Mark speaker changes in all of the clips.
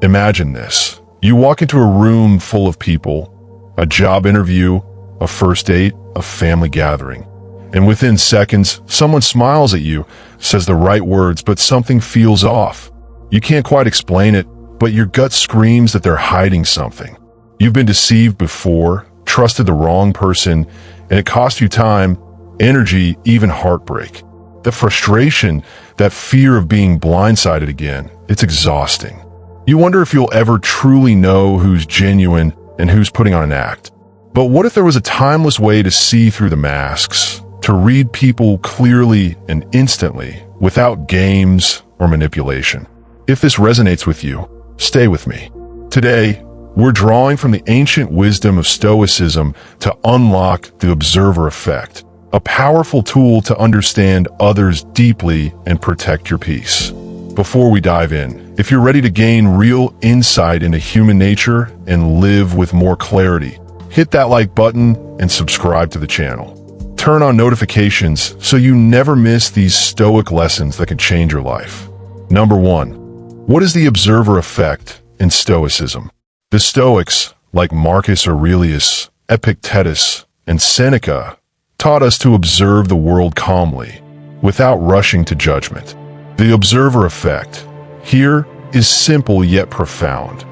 Speaker 1: Imagine this. You walk into a room full of people, a job interview, a first date, a family gathering. And within seconds, someone smiles at you, says the right words, but something feels off. You can't quite explain it, but your gut screams that they're hiding something. You've been deceived before, trusted the wrong person, and it cost you time, energy, even heartbreak. The frustration, that fear of being blindsided again, it's exhausting. You wonder if you'll ever truly know who's genuine and who's putting on an act. But what if there was a timeless way to see through the masks, to read people clearly and instantly, without games or manipulation? If this resonates with you, stay with me. Today, we're drawing from the ancient wisdom of Stoicism to unlock the observer effect, a powerful tool to understand others deeply and protect your peace. Before we dive in, if you're ready to gain real insight into human nature and live with more clarity, hit that like button and subscribe to the channel. Turn on notifications so you never miss these Stoic lessons that can change your life. Number 1. What is the observer effect in Stoicism? The Stoics, like Marcus Aurelius, Epictetus, and Seneca, taught us to observe the world calmly, without rushing to judgment. The observer effect here is simple yet profound.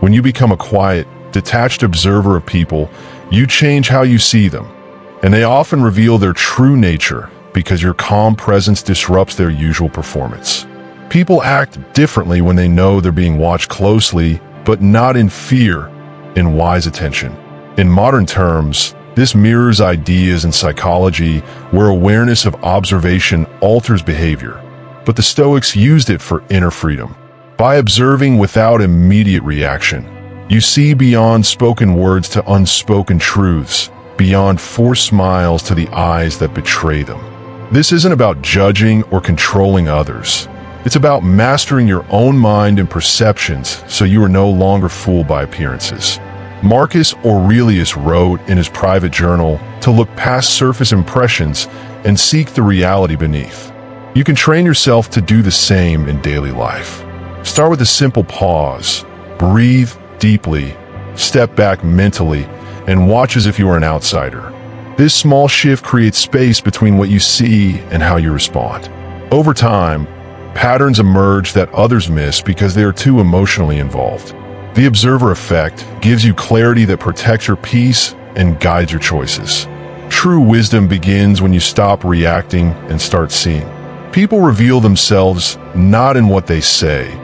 Speaker 1: When you become a quiet, detached observer of people, you change how you see them, and they often reveal their true nature because your calm presence disrupts their usual performance. People act differently when they know they're being watched closely, but not in fear, in wise attention. In modern terms, this mirrors ideas in psychology where awareness of observation alters behavior. But the Stoics used it for inner freedom. By observing without immediate reaction, you see beyond spoken words to unspoken truths, beyond forced smiles to the eyes that betray them. This isn't about judging or controlling others. It's about mastering your own mind and perceptions so you are no longer fooled by appearances. Marcus Aurelius wrote in his private journal to look past surface impressions and seek the reality beneath. You can train yourself to do the same in daily life. Start with a simple pause. Breathe deeply, step back mentally, and watch as if you are an outsider. This small shift creates space between what you see and how you respond. Over time, patterns emerge that others miss because they are too emotionally involved. The observer effect gives you clarity that protects your peace and guides your choices. True wisdom begins when you stop reacting and start seeing. People reveal themselves not in what they say,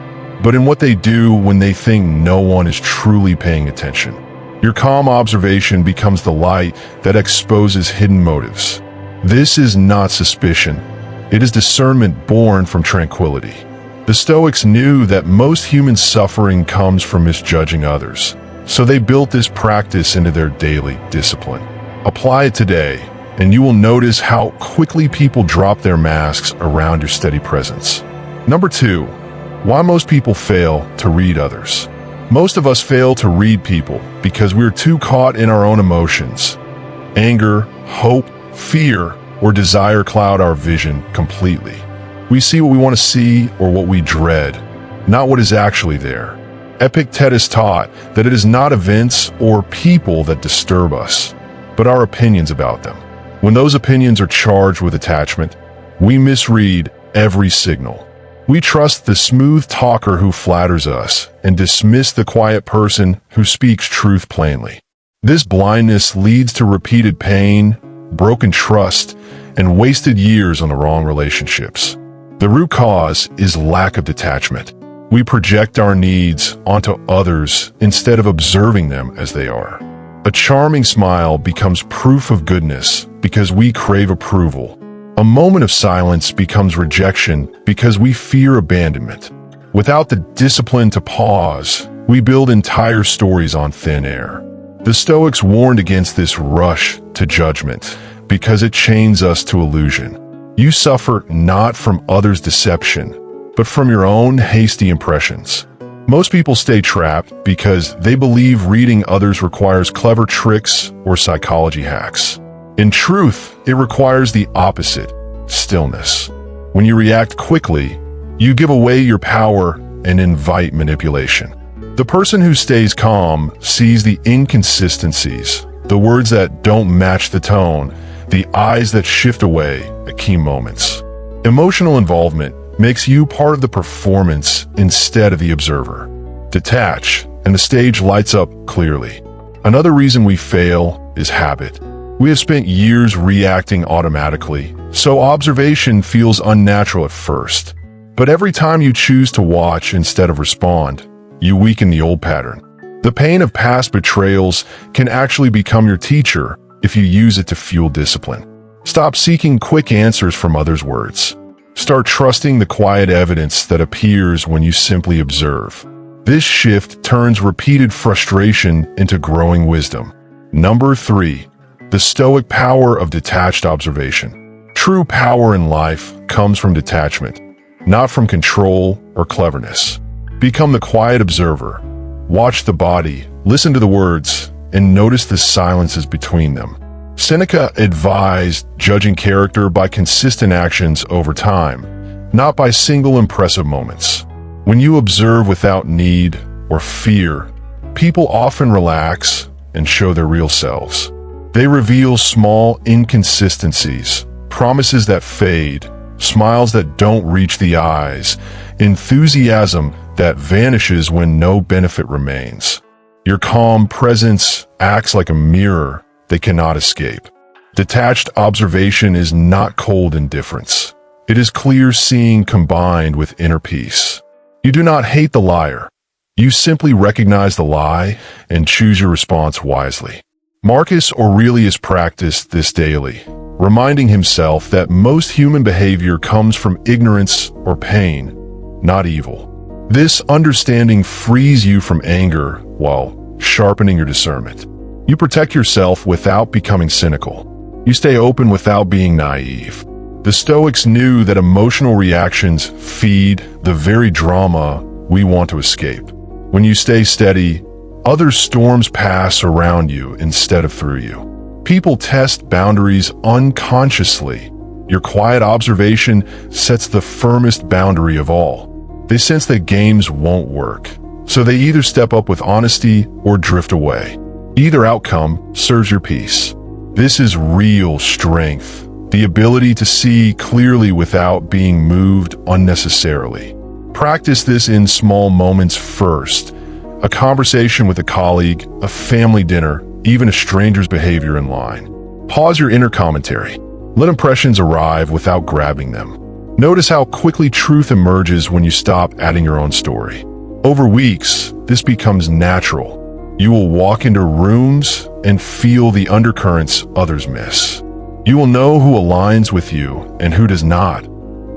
Speaker 1: but in what they do when they think no one is truly paying attention. Your calm observation becomes the light that exposes hidden motives. This is not suspicion. It is discernment born from tranquility. The Stoics knew that most human suffering comes from misjudging others, so they built this practice into their daily discipline. Apply it today, and you will notice how quickly people drop their masks around your steady presence. Number 2, why most people fail to read others. Most of us fail to read people because we're too caught in our own emotions. Anger, hope, fear, or desire cloud our vision completely. We see what we want to see or what we dread, not what is actually there. Epictetus taught that it is not events or people that disturb us, but our opinions about them. When those opinions are charged with attachment, we misread every signal. We trust the smooth talker who flatters us and dismiss the quiet person who speaks truth plainly. This blindness leads to repeated pain, broken trust, and wasted years on the wrong relationships. The root cause is lack of detachment. We project our needs onto others instead of observing them as they are. A charming smile becomes proof of goodness because we crave approval. A moment of silence becomes rejection because we fear abandonment. Without the discipline to pause, we build entire stories on thin air. The Stoics warned against this rush to judgment because it chains us to illusion. You suffer not from others' deception, but from your own hasty impressions. Most people stay trapped because they believe reading others requires clever tricks or psychology hacks. In truth, it requires the opposite, stillness. When you react quickly, you give away your power and invite manipulation. The person who stays calm sees the inconsistencies, the words that don't match the tone, the eyes that shift away at key moments. Emotional involvement makes you part of the performance instead of the observer. Detach, and the stage lights up clearly. Another reason we fail is habit. We have spent years reacting automatically, so observation feels unnatural at first. But every time you choose to watch instead of respond, you weaken the old pattern. The pain of past betrayals can actually become your teacher if you use it to fuel discipline. Stop seeking quick answers from others' words. Start trusting the quiet evidence that appears when you simply observe. This shift turns repeated frustration into growing wisdom. Number 3. The Stoic power of detached observation. True power in life comes from detachment, not from control or cleverness. Become the quiet observer. Watch the body, listen to the words, and notice the silences between them. Seneca advised judging character by consistent actions over time, not by single impressive moments. When you observe without need or fear, people often relax and show their real selves. They reveal small inconsistencies, promises that fade, smiles that don't reach the eyes, enthusiasm that vanishes when no benefit remains. Your calm presence acts like a mirror they cannot escape. Detached observation is not cold indifference. It is clear seeing combined with inner peace. You do not hate the liar. You simply recognize the lie and choose your response wisely. Marcus Aurelius practiced this daily, reminding himself that most human behavior comes from ignorance or pain, not evil. This understanding frees you from anger while sharpening your discernment. You protect yourself without becoming cynical. You stay open without being naive. The Stoics knew that emotional reactions feed the very drama we want to escape. When you stay steady, other storms pass around you instead of through you. People test boundaries unconsciously. Your quiet observation sets the firmest boundary of all. They sense that games won't work, so they either step up with honesty or drift away. Either outcome serves your peace. This is real strength, the ability to see clearly without being moved unnecessarily. Practice this in small moments first. A conversation with a colleague, a family dinner, even a stranger's behavior in line. Pause your inner commentary. Let impressions arrive without grabbing them. Notice how quickly truth emerges when you stop adding your own story. Over weeks, this becomes natural. You will walk into rooms and feel the undercurrents others miss. You will know who aligns with you and who does not,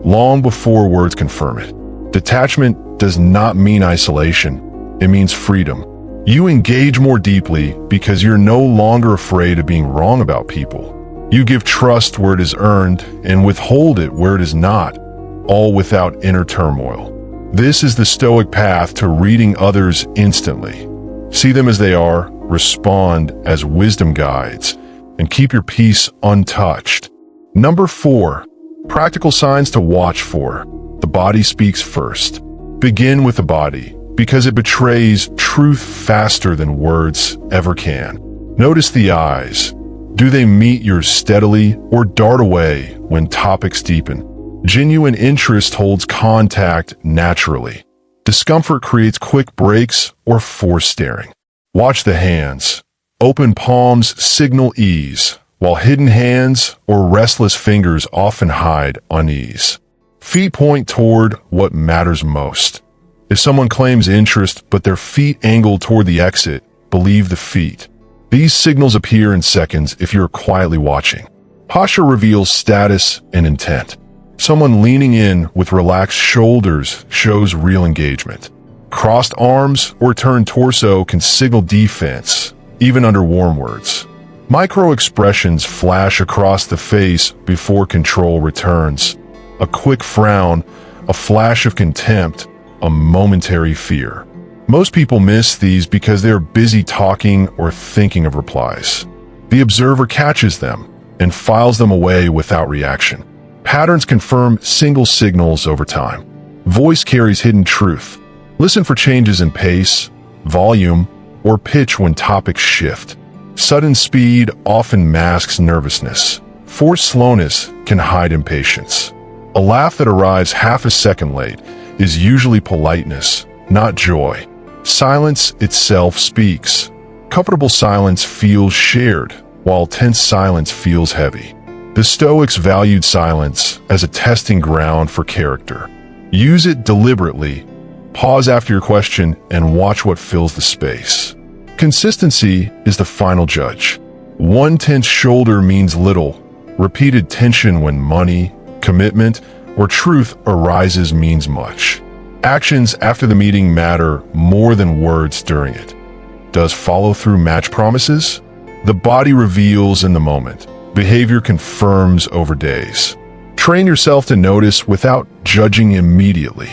Speaker 1: long before words confirm it. Detachment does not mean isolation. It means freedom. You engage more deeply because you're no longer afraid of being wrong about people. You give trust where it is earned and withhold it where it is not, all without inner turmoil. This is the Stoic path to reading others instantly. See them as they are, respond as wisdom guides, and keep your peace untouched. Number 4, practical signs to watch for. The body speaks first. Begin with the body, because it betrays truth faster than words ever can. Notice the eyes. Do they meet yours steadily or dart away when topics deepen? Genuine interest holds contact naturally. Discomfort creates quick breaks or forced staring. Watch the hands. Open palms signal ease, while hidden hands or restless fingers often hide unease. Feet point toward what matters most. If someone claims interest but their feet angle toward the exit, believe the feet. These signals appear in seconds if you're quietly watching. Posture reveals status and intent. Someone leaning in with relaxed shoulders shows real engagement. Crossed arms or turned torso can signal defense, even under warm words. Micro-expressions flash across the face before control returns. A quick frown, a flash of contempt, a momentary fear. Most people miss these because they're busy talking or thinking of replies. The observer catches them and files them away without reaction. Patterns confirm single signals over time. Voice carries hidden truth. Listen for changes in pace, volume, or pitch when topics shift. Sudden speed often masks nervousness. Forced slowness can hide impatience. A laugh that arrives half a second late is usually politeness, not joy. Silence itself speaks. Comfortable silence feels shared, while tense silence feels heavy. The Stoics valued silence as a testing ground for character. Use it deliberately, pause after your question, and watch what fills the space. Consistency is the final judge. One tense shoulder means little. Repeated tension when money, commitment, or truth arises means much. Actions after the meeting matter more than words during it. Does follow-through match promises? The body reveals in the moment. Behavior confirms over days. Train yourself to notice without judging immediately.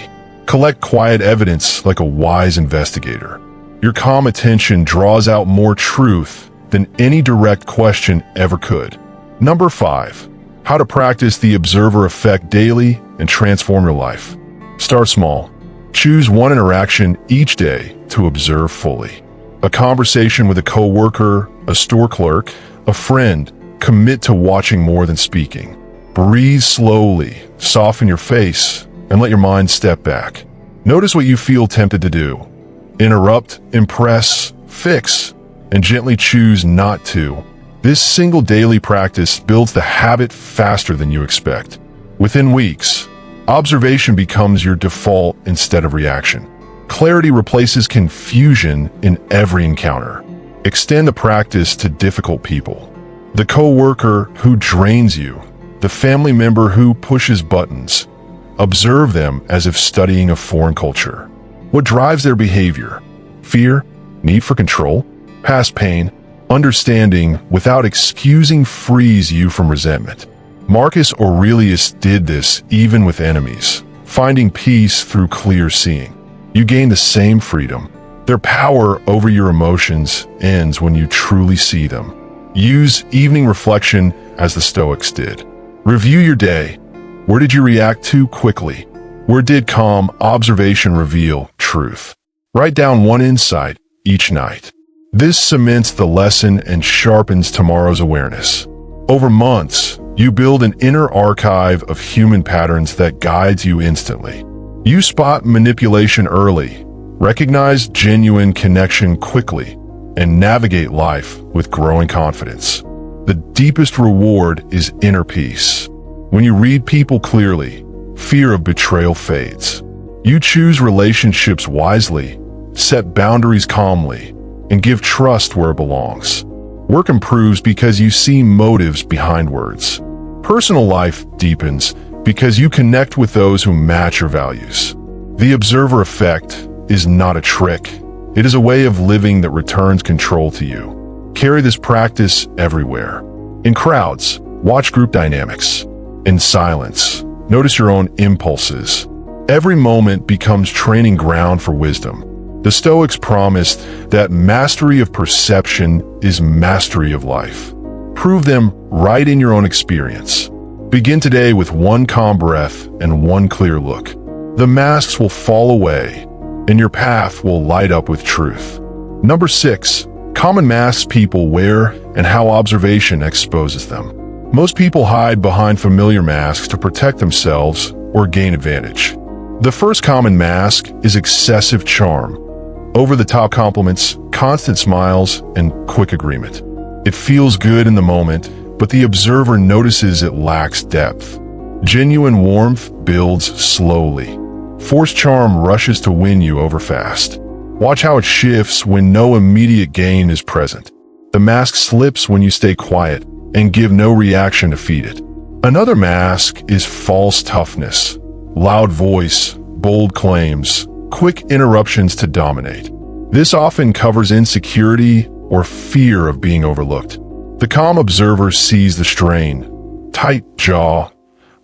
Speaker 1: Collect quiet evidence like a wise investigator. Your calm attention draws out more truth than any direct question ever could. Number 5. How to practice the observer effect daily and transform your life. Start small. Choose one interaction each day to observe fully. A conversation with a coworker, a store clerk, a friend. Commit to watching more than speaking. Breathe slowly, soften your face, and let your mind step back. Notice what you feel tempted to do. Interrupt, impress, fix, and gently choose not to. This single daily practice builds the habit faster than you expect. Within weeks, observation becomes your default instead of reaction. Clarity replaces confusion in every encounter. Extend the practice to difficult people. The coworker who drains you, the family member who pushes buttons. Observe them as if studying a foreign culture. What drives their behavior? Fear, need for control, past pain. Understanding without excusing frees you from resentment. Marcus Aurelius did this even with enemies, finding peace through clear seeing. You gain the same freedom. Their power over your emotions ends when you truly see them. Use evening reflection as the Stoics did. Review your day. Where did you react too quickly? Where did calm observation reveal truth? Write down one insight each night. This cements the lesson and sharpens tomorrow's awareness. Over months, you build an inner archive of human patterns that guides you instantly. You spot manipulation early, recognize genuine connection quickly, and navigate life with growing confidence. The deepest reward is inner peace. When you read people clearly, fear of betrayal fades. You choose relationships wisely, set boundaries calmly, and give trust where it belongs. Work improves because you see motives behind words. Personal life deepens because you connect with those who match your values. The observer effect is not a trick. It is a way of living that returns control to you. Carry this practice everywhere. In crowds, watch group dynamics. In silence, notice your own impulses. Every moment becomes training ground for wisdom. The Stoics promised that mastery of perception is mastery of life. Prove them right in your own experience. Begin today with one calm breath and one clear look. The masks will fall away, and your path will light up with truth. Number 6. Common masks people wear and how observation exposes them. Most people hide behind familiar masks to protect themselves or gain advantage. The first common mask is excessive charm. Over-the-top compliments, constant smiles, and quick agreement. It feels good in the moment, but the observer notices it lacks depth. Genuine warmth builds slowly. Forced charm rushes to win you over fast. Watch how it shifts when no immediate gain is present. The mask slips when you stay quiet and give no reaction to feed it. Another mask is false toughness. Loud voice, bold claims, quick interruptions to dominate. This often covers insecurity or fear of being overlooked. The calm observer sees the strain, tight jaw,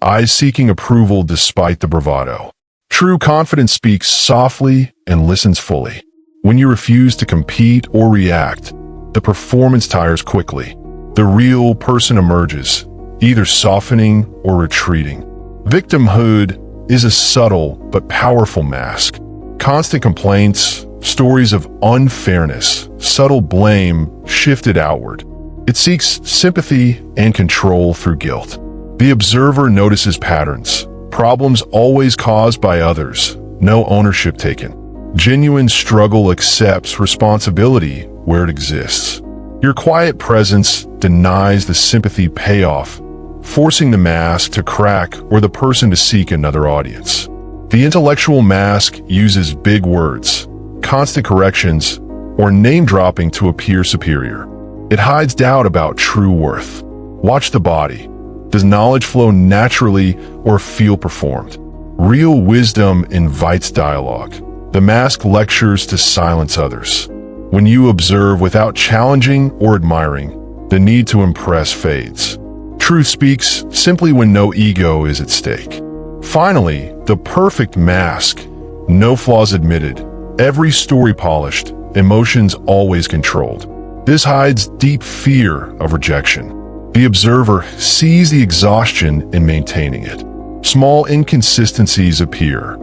Speaker 1: eyes seeking approval despite the bravado. True confidence speaks softly and listens fully. When you refuse to compete or react, the performance tires quickly. The real person emerges, either softening or retreating. Victimhood is a subtle but powerful mask. Constant complaints, stories of unfairness, subtle blame shifted outward. It seeks sympathy and control through guilt. The observer notices patterns, problems always caused by others, no ownership taken. Genuine struggle accepts responsibility where it exists. Your quiet presence denies the sympathy payoff, forcing the mask to crack or the person to seek another audience. The intellectual mask uses big words, constant corrections, or name-dropping to appear superior. It hides doubt about true worth. Watch the body. Does knowledge flow naturally or feel performed? Real wisdom invites dialogue. The mask lectures to silence others. When you observe without challenging or admiring, the need to impress fades. Truth speaks simply when no ego is at stake. Finally, the perfect mask. No flaws admitted. Every story polished. Emotions always controlled. This hides deep fear of rejection. The observer sees the exhaustion in maintaining it. Small inconsistencies appear.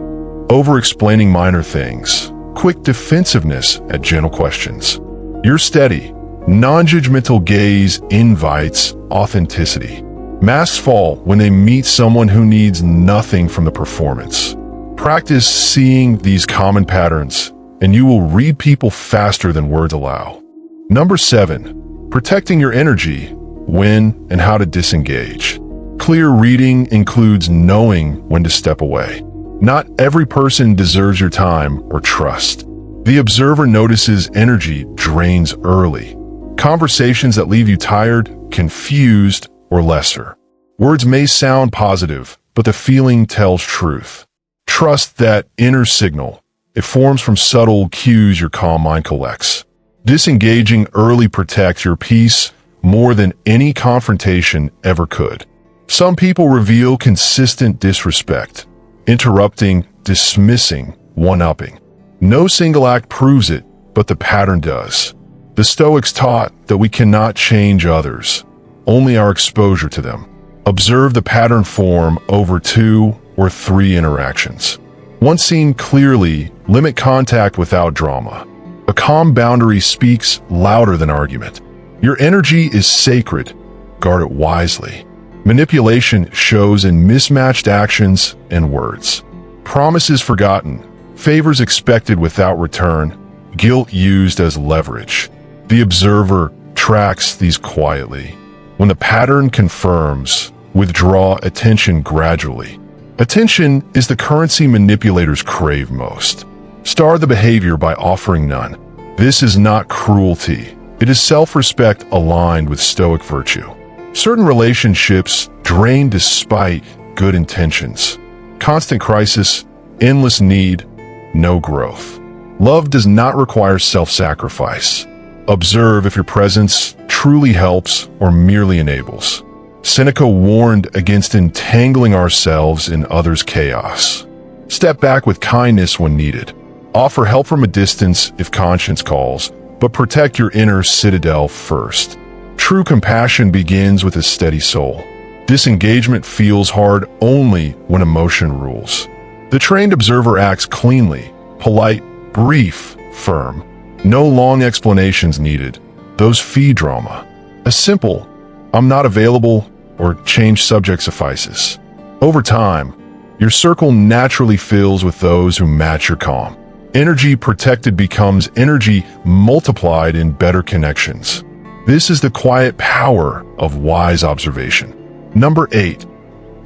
Speaker 1: Over-explaining minor things. Quick defensiveness at gentle questions. Your steady, non-judgmental gaze invites authenticity. Masks fall when they meet someone who needs nothing from the performance. Practice seeing these common patterns, and you will read people faster than words allow. Number 7, protecting your energy, when and how to disengage. Clear reading includes knowing when to step away. Not every person deserves your time or trust. The observer notices energy drains early. Conversations that leave you tired, confused, or lesser. Words may sound positive, but the feeling tells truth. Trust that inner signal. It forms from subtle cues your calm mind collects. Disengaging early protects your peace more than any confrontation ever could. Some people reveal consistent disrespect. Interrupting, dismissing, one-upping. No single act proves it, but the pattern does. The Stoics taught that we cannot change others, only our exposure to them. Observe the pattern form over 2 or 3 interactions. Once seen clearly, limit contact without drama. A calm boundary speaks louder than argument. Your energy is sacred. Guard it wisely. Manipulation shows in mismatched actions and words. Promises forgotten, favors expected without return, guilt used as leverage. The observer tracks these quietly. When the pattern confirms, withdraw attention gradually. Attention is the currency manipulators crave most. Star the behavior by offering none. This is not cruelty. It is self-respect aligned with Stoic virtue. Certain relationships drain despite good intentions. Constant crisis, endless need, no growth. Love does not require self-sacrifice. Observe if your presence truly helps or merely enables. Seneca warned against entangling ourselves in others' chaos. Step back with kindness when needed. Offer help from a distance if conscience calls, but protect your inner citadel first. True compassion begins with a steady soul. Disengagement feels hard only when emotion rules. The trained observer acts cleanly, polite, brief, firm. No long explanations needed. Those feed drama. A simple, "I'm not available," or "change subject" suffices. Over time, your circle naturally fills with those who match your calm. Energy protected becomes energy multiplied in better connections. This is the quiet power of wise observation. Number 8,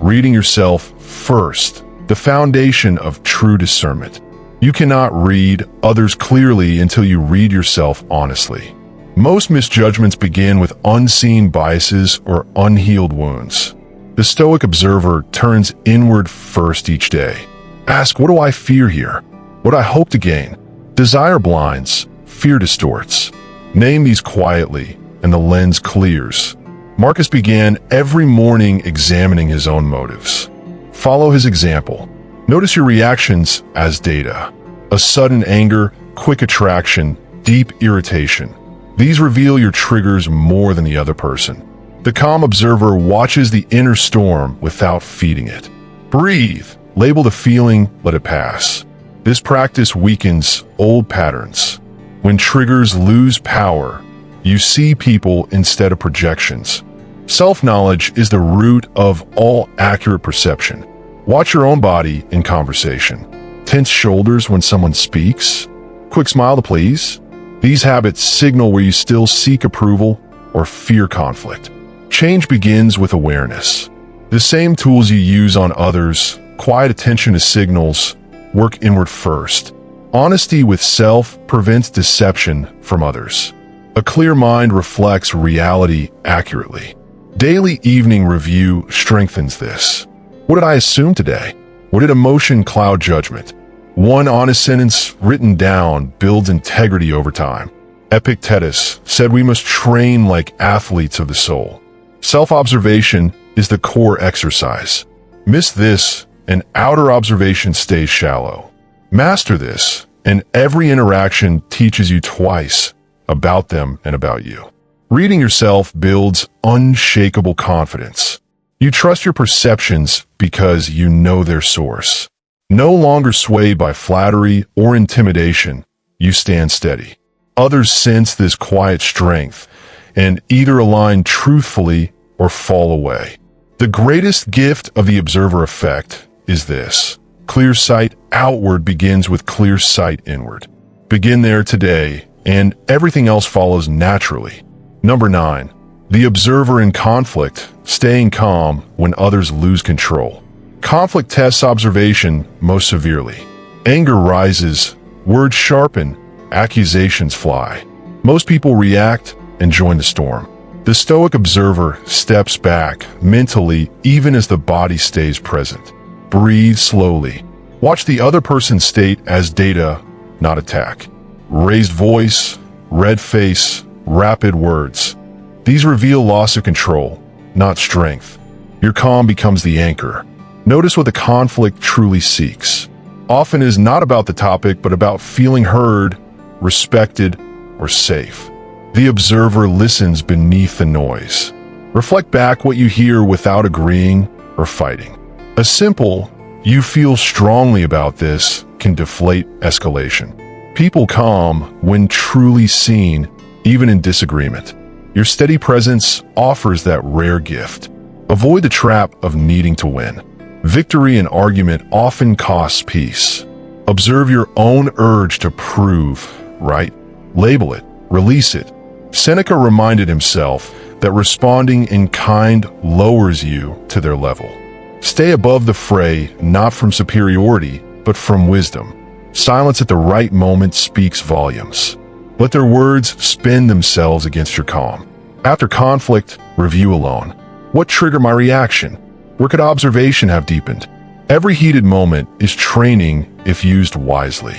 Speaker 1: reading yourself first, the foundation of true discernment. You cannot read others clearly until you read yourself honestly. Most misjudgments begin with unseen biases or unhealed wounds. The Stoic observer turns inward first each day. Ask, what do I fear here? What do I hope to gain? Desire blinds, fear distorts. Name these quietly, and the lens clears. Marcus began every morning examining his own motives. Follow his example. Notice your reactions as data. A sudden anger, quick attraction, deep irritation. These reveal your triggers more than the other person. The calm observer watches the inner storm without feeding it. Breathe, label the feeling, let it pass. This practice weakens old patterns. When triggers lose power, you see people instead of projections. Self-knowledge is the root of all accurate perception. Watch your own body in conversation. Tense shoulders when someone speaks. Quick smile to please. These habits signal where you still seek approval or fear conflict. Change begins with awareness. The same tools you use on others, quiet attention to signals, work inward first. Honesty with self prevents deception from others. A clear mind reflects reality accurately. Daily evening review strengthens this. What did I assume today? What did emotion cloud judgment? One honest sentence written down builds integrity over time. Epictetus said we must train like athletes of the soul. Self-observation is the core exercise. Miss this, and outer observation stays shallow. Master this, and every interaction teaches you twice about them and about you. Reading yourself builds unshakable confidence. You trust your perceptions because you know their source. No longer swayed by flattery or intimidation, you stand steady. Others sense this quiet strength and either align truthfully or fall away. The greatest gift of the observer effect is this. Clear sight outward begins with clear sight inward. Begin there today, and everything else follows naturally. Number 9. The observer in conflict, staying calm when others lose control. Conflict tests observation most severely. Anger rises, words sharpen, accusations fly. Most people react and join the storm. The Stoic observer steps back mentally even as the body stays present. Breathe slowly. Watch the other person's state as data, not attack. Raised voice, red face, rapid words. These reveal loss of control, not strength. Your calm becomes the anchor. Notice what the conflict truly seeks. Often is not about the topic, but about feeling heard, respected, or safe. The observer listens beneath the noise. Reflect back what you hear without agreeing or fighting. A simple, "you feel strongly about this," can deflate escalation. People calm when truly seen, even in disagreement. Your steady presence offers that rare gift. Avoid the trap of needing to win. Victory in argument often costs peace. Observe your own urge to prove right. Label it, release it. Seneca reminded himself that responding in kind lowers you to their level. Stay above the fray, not from superiority, but from wisdom. Silence at the right moment speaks volumes. Let their words spin themselves against your calm. After conflict, review alone. What triggered my reaction? Where could observation have deepened? Every heated moment is training if used wisely.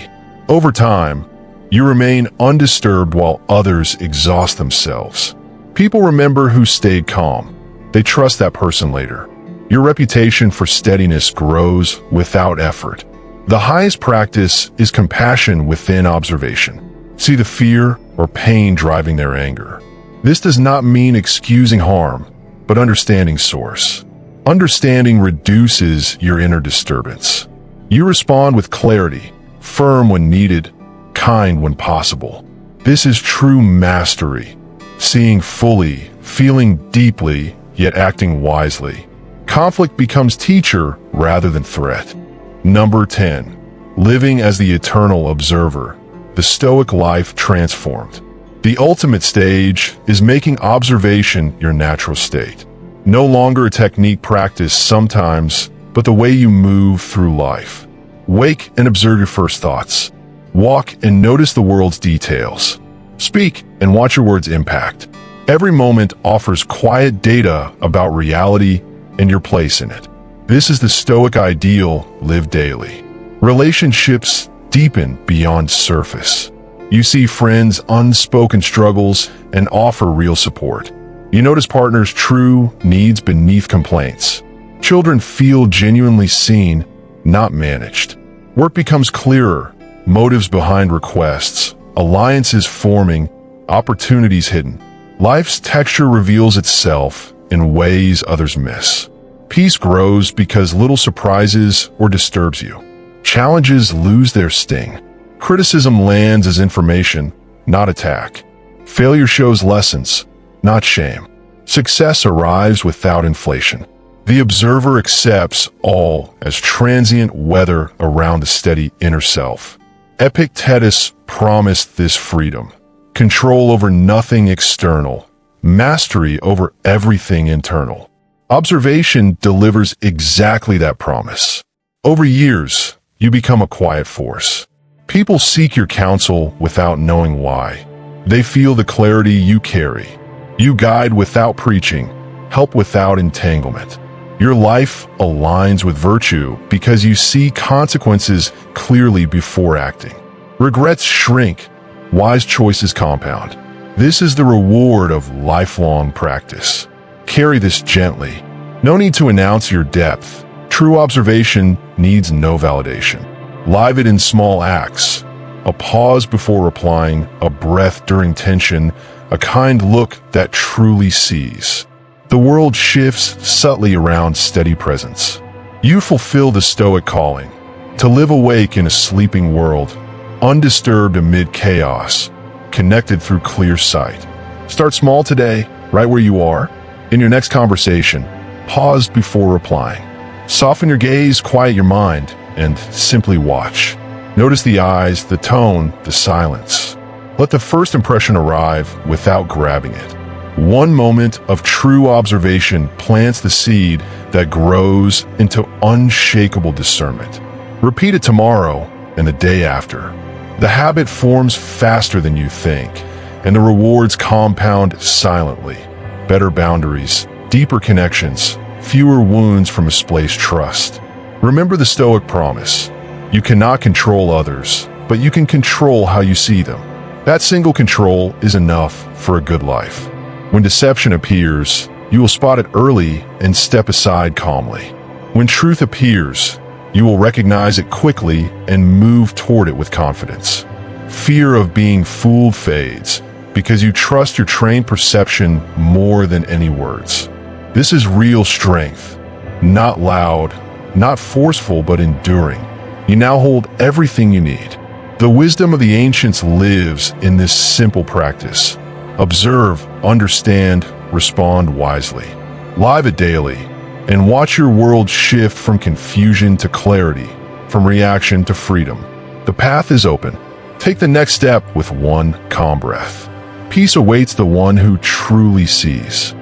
Speaker 1: Over time, you remain undisturbed while others exhaust themselves. People remember who stayed calm. They trust that person later. Your reputation for steadiness grows without effort. The highest practice is compassion within observation. See the fear or pain driving their anger. This does not mean excusing harm, but understanding source. Understanding reduces your inner disturbance. You respond with clarity, firm when needed, kind when possible. This is true mastery, seeing fully, feeling deeply, yet acting wisely. Conflict becomes teacher rather than threat. Number 10. Living as the eternal observer. The Stoic life transformed. The ultimate stage is making observation your natural state. No longer a technique practiced sometimes, but the way you move through life. Wake and observe your first thoughts. Walk and notice the world's details. Speak and watch your words' impact. Every moment offers quiet data about reality and your place in it. This is the Stoic ideal lived daily. Relationships deepen beyond surface. You see friends' unspoken struggles and offer real support. You notice partners' true needs beneath complaints. Children feel genuinely seen, not managed. Work becomes clearer, motives behind requests, alliances forming, opportunities hidden. Life's texture reveals itself in ways others miss. Peace grows because little surprises or disturbs you. Challenges lose their sting. Criticism lands as information, not attack. Failure shows lessons, not shame. Success arrives without inflation. The observer accepts all as transient weather around the steady inner self. Epictetus promised this freedom: control over nothing external, mastery over everything internal. Observation delivers exactly that promise. Over years, you become a quiet force. People seek your counsel without knowing why. They feel the clarity you carry. You guide without preaching, help without entanglement. Your life aligns with virtue because you see consequences clearly before acting. Regrets shrink, wise choices compound. This is the reward of lifelong practice. Carry this gently. No need to announce your depth. True observation needs no validation. Live it in small acts. A pause before replying, a breath during tension, a kind look that truly sees. The world shifts subtly around steady presence. You fulfill the Stoic calling, to live awake in a sleeping world, undisturbed amid chaos, connected through clear sight. Start small today, right where you are. In your next conversation, pause before replying. Soften your gaze, quiet your mind, and simply watch. Notice the eyes, the tone, the silence. Let the first impression arrive without grabbing it. One moment of true observation plants the seed that grows into unshakable discernment. Repeat it tomorrow and the day after. The habit forms faster than you think, and the rewards compound silently. Better boundaries, deeper connections, fewer wounds from misplaced trust. Remember the Stoic promise: you cannot control others, but you can control how you see them. That single control is enough for a good life. When deception appears, you will spot it early and step aside calmly. When truth appears, you will recognize it quickly and move toward it with confidence. Fear of being fooled fades because you trust your trained perception more than any words. This is real strength, not loud, not forceful, but enduring. You now hold everything you need. The wisdom of the ancients lives in this simple practice. Observe, understand, respond wisely. Live it daily, and watch your world shift from confusion to clarity, from reaction to freedom. The path is open. Take the next step with one calm breath. Peace awaits the one who truly sees.